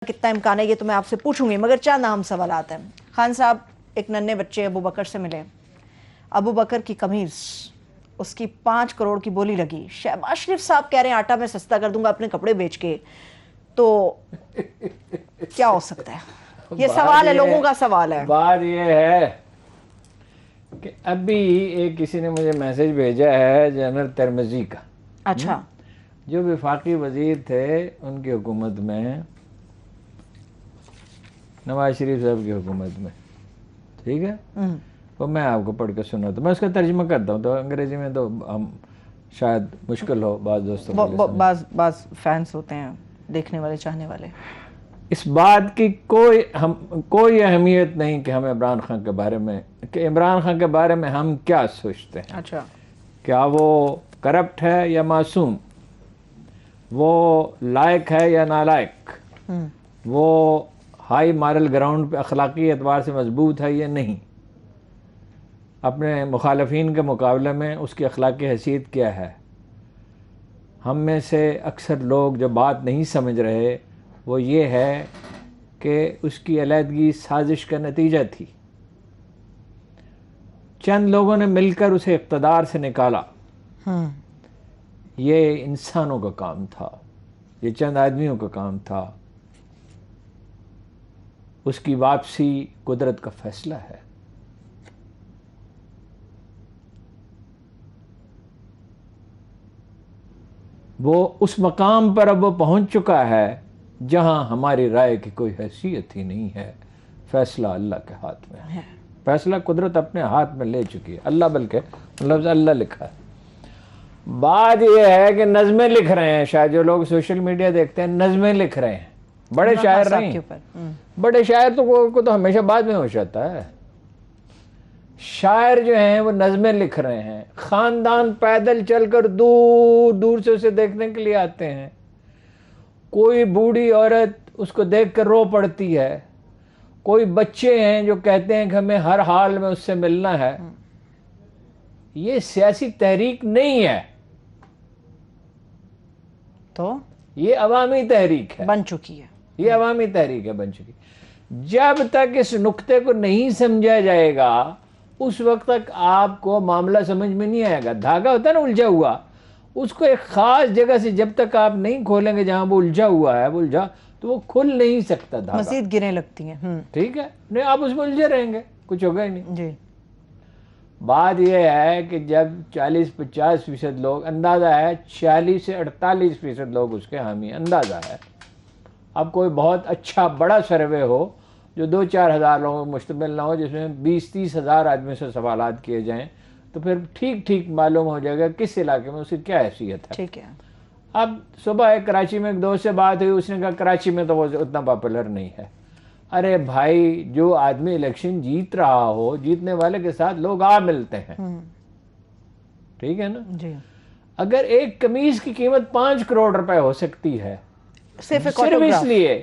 کتنا امکان ہے یہ تو میں آپ سے پوچھوں گی، مگر چند اہم سوالات ہیں۔ خان صاحب ایک ننھے بچے ابو بکر سے ملے، ابو بکر کی قمیض اس کی 5 کروڑ کی بولی لگی، شہباز شریف صاحب کہہ رہے ہیں آٹا میں سستا کر دوں گا اپنے کپڑے بیچ کے، تو کیا ہو سکتا ہے؟ یہ سوال ہے، لوگوں کا سوال ہے۔ بات یہ ہے کہ ابھی ایک کسی نے مجھے میسج بھیجا ہے جنرل ترمذی کا، اچھا، جو وفاقی وزیر تھے ان کی حکومت میں، نواز شریف صاحب کی حکومت میں، ٹھیک ہے، وہ میں آپ کو پڑھ کے سناتا ہوں، میں اس کا ترجمہ کرتا ہوں، تو انگریزی میں تو ہم شاید مشکل ہو بعض دوستوں کے لیے سمجھ۔ بعض فینس ہوتے ہیں دیکھنے والے، چاہنے والے۔ اس بات کی کوئی اہمیت نہیں کہ ہم عمران خان کے بارے میں، کہ عمران خان کے بارے میں ہم کیا سوچتے ہیں، اچھا، کیا وہ کرپٹ ہے یا معصوم، وہ لائق ہے یا نالائق، وہ ہائی مارل گراؤنڈ پہ اخلاقی اعتبار سے مضبوط ہے یا نہیں، اپنے مخالفین کے مقابلے میں اس کی اخلاقی حیثیت کیا ہے۔ ہم میں سے اکثر لوگ جو بات نہیں سمجھ رہے وہ یہ ہے کہ اس کی علیحدگی سازش کا نتیجہ تھی، چند لوگوں نے مل کر اسے اقتدار سے نکالا، یہ انسانوں کا کام تھا، یہ چند آدمیوں کا کام تھا، اس کی واپسی قدرت کا فیصلہ ہے۔ وہ اس مقام پر اب وہ پہنچ چکا ہے جہاں ہماری رائے کی کوئی حیثیت ہی نہیں ہے، فیصلہ اللہ کے ہاتھ میں ہے، فیصلہ قدرت اپنے ہاتھ میں لے چکی ہے، اللہ، بلکہ لفظ اللہ لکھا ہے۔ بات یہ ہے کہ نظمیں لکھ رہے ہیں، شاید جو لوگ سوشل میڈیا دیکھتے ہیں نظمیں لکھ رہے ہیں، بڑے شاعر نہیں، بڑے شاعر کو تو ہمیشہ بعد میں ہوش آتا ہے، شاعر جو ہیں وہ نظمیں لکھ رہے ہیں، خاندان پیدل چل کر دور دور سے اسے دیکھنے کے لیے آتے ہیں، کوئی بوڑھی عورت اس کو دیکھ کر رو پڑتی ہے، کوئی بچے ہیں جو کہتے ہیں کہ ہمیں ہر حال میں اس سے ملنا ہے۔ یہ سیاسی تحریک نہیں ہے، تو یہ عوامی تحریک ہے، بن چکی ہے، یہ عوامی تحریک ہے، بن چکی۔ جب تک اس نقطے کو نہیں سمجھا جائے گا اس وقت تک آپ کو معاملہ سمجھ میں نہیں آئے گا۔ دھاگا ہوتا ہے نا الجھا ہوا، اس کو ایک خاص جگہ سے جب تک آپ نہیں کھولیں گے جہاں وہ الجھا ہوا ہے، وہ الجھا تو وہ کھل نہیں سکتا دھاگا، مزید گریں لگتی ہیں۔ ٹھیک ہے، نہیں آپ اس میں الجھے رہیں گے، کچھ ہوگا ہی نہیں۔ جی، بات یہ ہے کہ جب 40-50% لوگ، اندازہ ہے 40 سے 48% لوگ اس کے حامی، اندازہ ہے، اب کوئی بہت اچھا بڑا سروے ہو جو 2-4 ہزار لوگوں کو مشتمل نہ ہو، جس میں 20-30 ہزار آدمی سے سوالات کیے جائیں، تو پھر ٹھیک معلوم ہو جائے گا کس علاقے میں اس کی کیا حیثیت ہے۔ ٹھیک ہے۔ اب صبح ایک کراچی میں ایک دوست سے بات ہوئی، اس نے کہا کراچی میں تو وہ اتنا پاپولر نہیں ہے۔ ارے بھائی، جو آدمی الیکشن جیت رہا ہو، جیتنے والے کے ساتھ لوگ آ ملتے ہیں، ٹھیک ہے نا؟ جی، اگر ایک قمیض کی قیمت 5 کروڑ روپے ہو سکتی ہے صرف اس لیے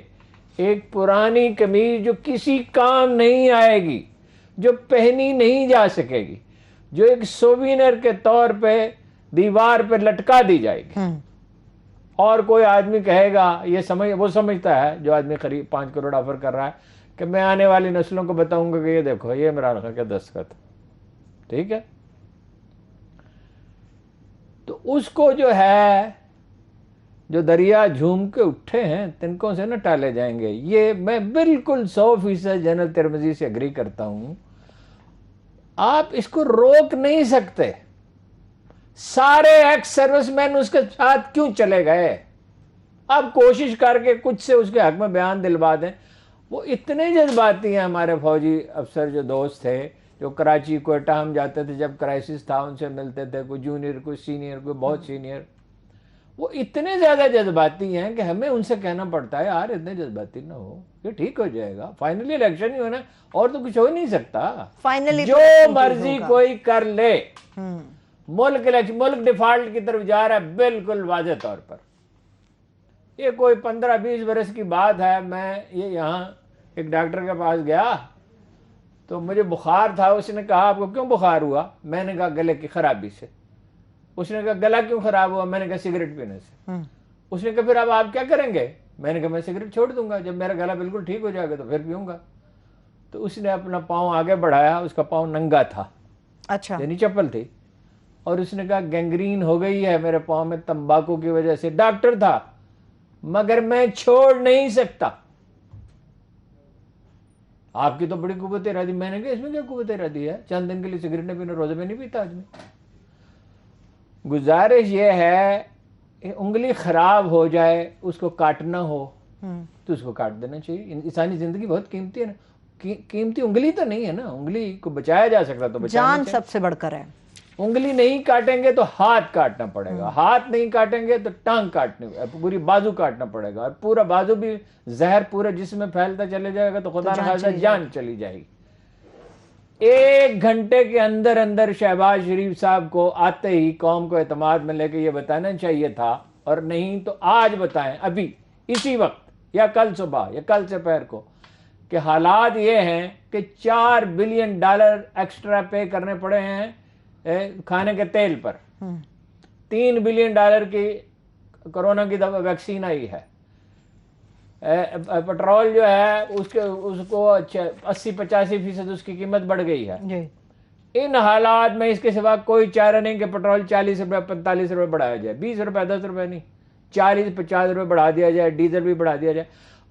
ایک پرانی قمیض جو کسی کام نہیں آئے گی، جو پہنی نہیں جا سکے گی، جو ایک سووینر کے طور پہ دیوار پہ لٹکا دی جائے گی، اور کوئی آدمی کہے گا، وہ سمجھتا ہے جو آدمی قریب 5 کروڑ آفر کر رہا ہے کہ میں آنے والی نسلوں کو بتاؤں گا کہ یہ دیکھو یہ عمران خان کا دستخط، ٹھیک ہے، تو اس کو جو ہے، جو دریا جھوم کے اٹھے ہیں تنکوں سے نہ ٹالے جائیں گے۔ یہ میں بالکل 100% جنرل ترمذی سے اگری کرتا ہوں، آپ اس کو روک نہیں سکتے۔ سارے ایکس سروس مین اس کے ساتھ کیوں چلے گئے؟ آپ کوشش کر کے کچھ سے اس کے حق میں بیان دلوا دیں۔ وہ اتنے جذباتی ہیں ہمارے فوجی افسر جو دوست تھے، جو کراچی کوئٹہ ہم جاتے تھے جب کرائسس تھا، ان سے ملتے تھے، کوئی جونیئر، کوئی سینئر، کوئی بہت سینئر، وہ اتنے زیادہ جذباتی ہیں کہ ہمیں ان سے کہنا پڑتا ہے یار اتنے جذباتی نہ ہو، یہ ٹھیک ہو جائے گا، فائنلی الیکشن ہی ہونا، اور تو کچھ ہو ہی نہیں سکتا، جو مرضی کوئی کر لے، ملک ڈیفالٹ کی طرف جا رہا ہے بالکل واضح طور پر۔ یہ کوئی 15-20 برس کی بات ہے، میں یہاں ایک ڈاکٹر کے پاس گیا تو مجھے بخار تھا، اس نے کہا آپ کو کیوں بخار ہوا؟ میں نے کہا گلے کی خرابی سے۔ اس نے کہا گلا کیوں خراب ہوا؟ میں نے کہا سگریٹ پینے سے۔ اس نے کہا پھر اب آپ کیا کریں گے؟ میں نے کہا میں سگریٹ چھوڑ دوں گا، جب میرا گلا بالکل ٹھیک ہو جائے گا تو پھر پیوں گا. تو اس نے اپنا پاؤں آگے بڑھایا، اس کا پاؤں ننگا تھا، اچھا یعنی چپل تھی، اور اس نے کہا گینگرین ہو گئی ہے میرے پاؤں میں تمباکو کی وجہ سے. ڈاکٹر تھا مگر میں چھوڑ نہیں سکتا. آپ کی تو بڑی قوت ارادی. میں نے کہا اس میں کیا قوت ارادی ہے، چند دن کے لیے سگریٹ نہیں پینا، روزے میں نہیں پیتا آج میں. گزارش یہ ہے کہ انگلی خراب ہو جائے، اس کو کاٹنا ہو تو اس کو کاٹ دینا چاہیے. انسانی زندگی بہت قیمتی ہے نا. قیمتی انگلی تو نہیں ہے نا، انگلی کو بچایا جا سکتا تو بچانا جان چاہیے. سب سے بڑھ کر ہے. انگلی نہیں کاٹیں گے تو ہاتھ کاٹنا پڑے گا، ہاتھ نہیں کاٹیں گے تو ٹانگ کاٹنے، پوری بازو کاٹنا پڑے گا، اور پورا بازو بھی زہر پورے جسم میں پھیلتا چلے جائے گا تو خدا نخواستہ جان چلی جائے گی. 1 گھنٹے کے اندر اندر شہباز شریف صاحب کو آتے ہی قوم کو اعتماد میں لے کے یہ بتانا چاہیے تھا، اور نہیں تو آج بتائیں، ابھی اسی وقت یا کل صبح یا کل سے پیر کو، کہ حالات یہ ہیں کہ $4 بلین ایکسٹرا پے کرنے پڑے ہیں کھانے کے تیل پر. $3 بلین کی کورونا کی ویکسین آئی ہے. پٹرول جو ہے اس کو 80-85% اس کی قیمت بڑھ گئی ہے. ان حالات میں اس کے سوا کوئی چارہ نہیں کہ پٹرول 40 روپے 45 روپے بڑھایا جائے، 20 روپے 10 روپے نہیں، 40-50 روپے بڑھا دیا جائے، ڈیزل بھی بڑھا دیا جائے.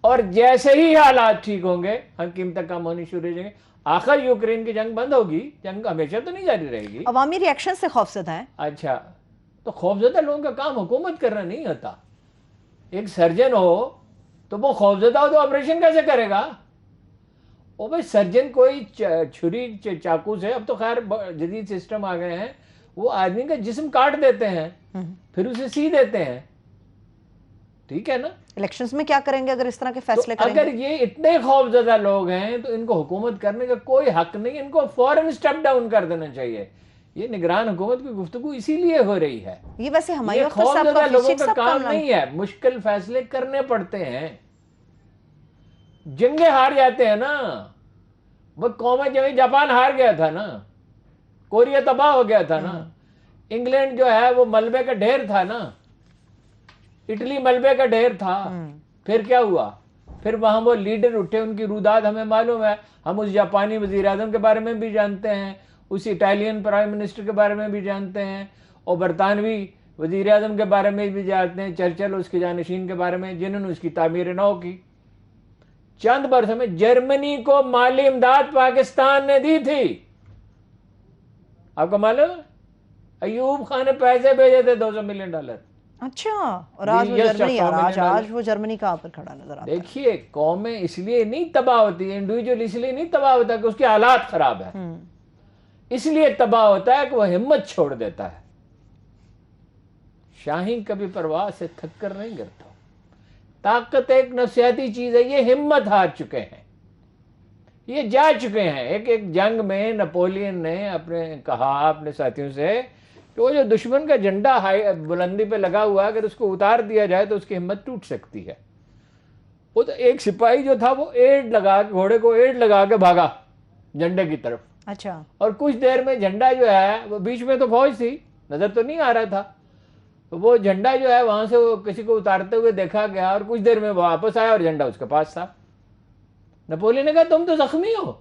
اور جیسے ہی حالات ٹھیک ہوں گے ہم قیمتیں کم ہونی شروع ہو جائیں گے. آخر یوکرین کی جنگ بند ہوگی، جنگ ہمیشہ تو نہیں جاری رہے گی. عوامی ری ایکشن سے خوفزدہ ہیں. اچھا تو خوفزدہ لوگوں کا کام حکومت کرنا نہیں ہوتا. ایک سرجن ہو تو وہ خوفزدہ ہو تو آپریشن کیسے کرے گا؟ او بھائی سرجن کوئی چھری چاقو سے، اب تو خیر جدید سسٹم آ گئے ہیں، وہ آدمی کا جسم کاٹ دیتے ہیں پھر اسے سی دیتے ہیں. ٹھیک ہے نا. الیکشنز میں کیا کریں گے اگر اس طرح کے فیصلے کریں گے؟ اگر یہ اتنے خوفزدہ لوگ ہیں تو ان کو حکومت کرنے کا کوئی حق نہیں، ان کو فوراً سٹیپ ڈاؤن کر دینا چاہیے. یہ نگران حکومت کی گفتگو اسی لیے ہو رہی ہے. یہ ویسے ہماری یہ خوفزدہ لوگوں کا کام نہیں ہے، مشکل فیصلے کرنے پڑتے ہیں. جنگیں ہار جاتے ہیں نا. وہ قومیں جاپان ہار گیا تھا نا، کوریا تباہ ہو گیا تھا نا، انگلینڈ جو ہے وہ ملبے کا ڈھیر تھا نا، اٹلی ملبے کا ڈھیر تھا. پھر کیا ہوا؟ پھر وہاں وہ لیڈر اٹھے، ان کی روداد ہمیں معلوم ہے. ہم اس جاپانی وزیر اعظم کے بارے میں بھی جانتے ہیں، اس اٹالین پرائم منسٹر کے بارے میں بھی جانتے ہیں، اور برطانوی وزیر اعظم کے بارے میں بھی جانتے ہیں، چرچل اس کے جانشین کے بارے میں، جنہوں نے اس کی تعمیر نو کی. چند برسوں میں جرمنی کو مالی امداد پاکستان نے دی تھی. آپ کو معلوم ہے؟ ایوب خان نے پیسے بھیجے تھے $200 ملین. اچھا، اور آج وہ جرمنی، آج وہ جرمنی کہاں پر کھڑا نظر آتا ہے. دیکھیے قومیں اس لیے نہیں تباہ ہوتی ہیں، انڈیویجول اس لیے نہیں تباہ ہوتا کہ اس کے حالات خراب ہیں، اس لیے تباہ ہوتا ہے کہ وہ ہمت چھوڑ دیتا ہے. شاہین کبھی پرواز سے تھک کر نہیں گرتا. طاقت ایک نفسیاتی چیز ہے. یہ ہمت ہار چکے ہیں، یہ جا چکے ہیں. ایک جنگ میں نپولین نے کہا اپنے ساتھیوں سے کہ وہ جو دشمن کا جھنڈا بلندی پہ لگا ہوا ہے، اگر اس کو اتار دیا جائے تو اس کی ہمت ٹوٹ سکتی ہے. وہ تو ایک سپاہی جو تھا وہ گھوڑے کو ایڑ لگا کے بھاگا جھنڈے کی طرف. اچھا. اور کچھ دیر میں جھنڈا جو ہے وہ بیچ میں تو فوج تھی، نظر تو نہیں آ رہا تھا، وہ جھنڈا جو ہے وہاں سے وہ کسی کو اتارتے ہوئے دیکھا گیا، اور کچھ دیر میں وہ واپس آیا اور جھنڈا اس کے پاس تھا. نپولین نے کہا تم تو زخمی ہو.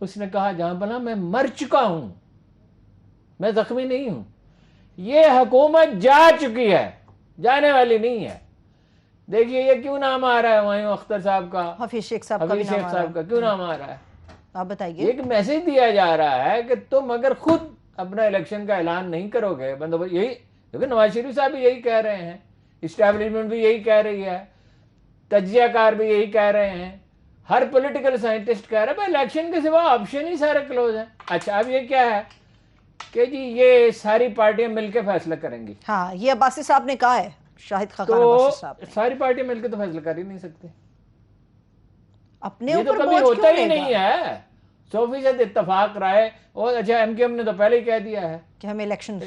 اس نے کہا جہاں پناہ میں مر چکا ہوں، میں زخمی نہیں ہوں. یہ حکومت جا چکی ہے، جانے والی نہیں ہے. دیکھیے یہ کیوں نام آ رہا ہے ہمایوں اختر صاحب کا، حفیظ شیخ صاحب کا کیوں نام آ رہا ہے؟ آپ بتائیے. ایک میسج دیا جا رہا ہے کہ تم اگر خود اپنا الیکشن کا اعلان نہیں کرو گے، بندوبست یہی، کیونکہ نواز شریف صاحب بھی یہی کہہ رہے ہیں، اسٹیبلشمنٹ بھی یہی کہہ رہی ہے، تجزیہ کار بھی یہی کہہ رہے ہیں، ہر پولیٹیکل سائنٹسٹ کہہ رہا ہے بھائی الیکشن کے سوا آپشن ہی سارے کلوز ہیں. اچھا اب یہ کیا ہے کہ جی یہ ساری پارٹیاں مل کے فیصلہ کریں گی. ہاں یہ عباسی صاحب نے کہا ہے، شاہد خاقان تو عباسی صاحب نے. ساری پارٹیاں مل کے تو فیصلہ کر ہی نہیں سکتے. اپنے یہ تو اوپر کبھی بوجھ ہوتا کیوں ہی لے نہیں گا ہے. 100% اتفاق رائے. اور اچھا ایم کیو ایم نے تو پہلے ہی کہہ دیا ہے کہ ہمیں الیکشن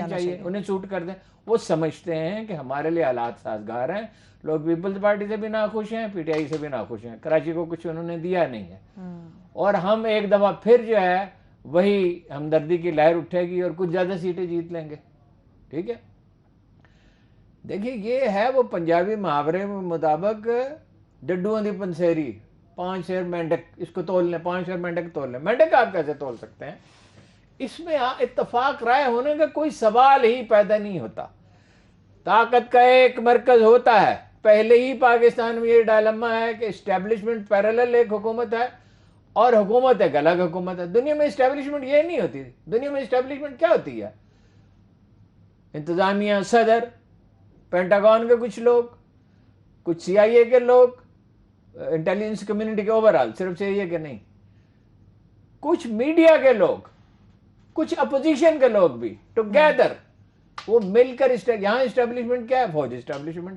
چاہیے، انہیں سوٹ کر دیں. وہ سمجھتے ہیں کہ ہمارے لیے حالات سازگار ہیں. لوگ پیپلز پارٹی سے بھی ناخوش ہیں، پی ٹی آئی سے بھی ناخوش ہیں. کراچی کو کچھ انہوں نے دیا نہیں ہے، اور ہم ایک دفعہ پھر جو ہے وہی ہمدردی کی لہر اٹھے گی اور کچھ زیادہ سیٹیں جیت لیں گے. ٹھیک ہے. دیکھیے یہ ہے وہ پنجابی محاورے میں مطابق ڈڈوؤں دی پنسیری، 5 شیر مینڈک، اس کو تول لیں، 5 شیر مینڈک تول لیں. مینڈک آپ کیسے تول سکتے ہیں؟ اس میں اتفاق رائے ہونے کا کوئی سوال ہی پیدا نہیں ہوتا. طاقت کا ایک مرکز ہوتا ہے. پہلے ہی پاکستان میں یہ ڈائلما ہے کہ اسٹیبلشمنٹ پیرالل ایک حکومت ہے اور حکومت ایک الگ حکومت ہے. دنیا میں اسٹیبلشمنٹ یہ نہیں ہوتی. دنیا میں اسٹیبلشمنٹ کیا ہوتی ہے؟ انتظامیہ، صدر، پینٹاگون کے کچھ لوگ، کچھ سی آئی اے کے لوگ، انٹیلیجنس کمیونٹی کے اوورال، صرف سی آئی اے کے نہیں، کچھ میڈیا کے لوگ، کچھ اپوزیشن کے لوگ بھی ٹوگیدر، وہ مل کر یہاں اسٹیبلشمنٹ کیا ہے؟ فوج اسٹیبلشمنٹ.